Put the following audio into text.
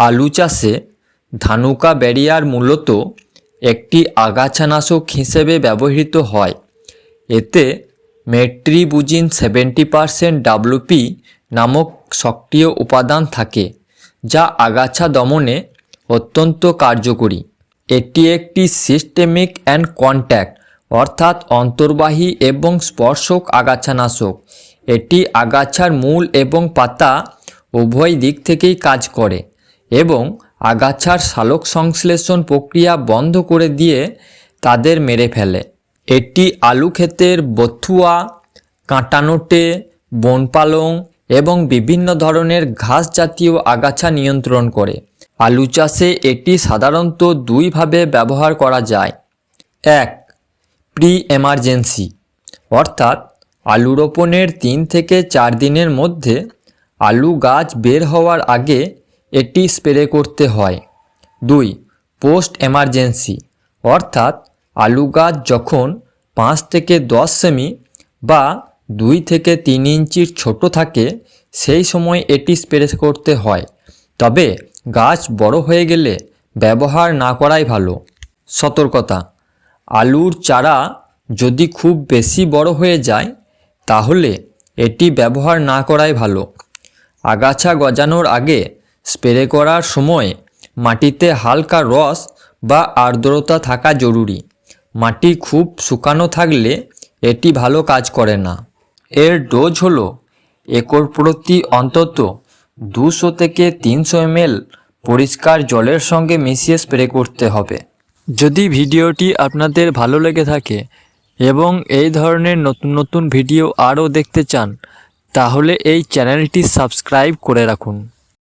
আলু চাষে ধানুকা ব্যারিয়ার মূলত একটি আগাছানাশক হিসেবে ব্যবহৃত হয়। এতে মেট্রিবুজিন 70% WP নামক সক্রিয় উপাদান থাকে, যা আগাছা দমনে অত্যন্ত কার্যকরী। এটি একটি সিস্টেমিক অ্যান্ড কন্ট্যাক্ট অর্থাৎ অন্তর্বাহী এবং স্পর্শক আগাছানাশক। এটি আগাছার মূল এবং পাতা উভয় দিক থেকেই কাজ করে এবং আগাছার সালোক সংশ্লেষণ প্রক্রিয়া বন্ধ করে দিয়ে তাদের মেরে ফেলে। এটি আলু ক্ষেতের বথুয়া, কাঁটানোটে, বনপালং এবং বিভিন্ন ধরনের ঘাস জাতীয় আগাছা নিয়ন্ত্রণ করে। আলু চাষে এটি সাধারণত দুইভাবে ব্যবহার করা যায়। এক, প্রি এমার্জেন্সি, অর্থাৎ আলু রোপণের 3 থেকে 4 দিনের মধ্যে আলু গাছ বের হওয়ার আগে এটি স্প্রে করতে হয়। 2, পোস্ট এমার্জেন্সি, অর্থাৎ আলু গাছ যখন 5 থেকে 10 সেমি বা 2 থেকে 3 ইঞ্চির ছোট থাকে সেই সময় এটি স্প্রে করতে হয়, তবে গাছ বড় হয়ে গেলে ব্যবহার না করাই ভালো। সতর্কতা: আলুর চারা যদি খুব বেশি বড় হয়ে যায় তাহলে এটি ব্যবহার না করাই ভালো। আগাছা গজানোর আগে স্প্রে করার সময় মাটিতে হালকা রস বা আর্দ্রতা থাকা জরুরি। মাটি খুব শুকানো থাকলে এটি ভালো কাজ করে না। এর ডোজ হলো একর প্রতি অন্তত 200 থেকে 300 ml পরিষ্কার জলের সঙ্গে মিশিয়ে স্প্রে করতে হবে। যদি ভিডিওটি আপনাদের ভালো লেগে থাকে এবং এই ধরনের নতুন নতুন ভিডিও আরও দেখতে চান তাহলে এই চ্যানেলটি সাবস্ক্রাইব করে রাখুন।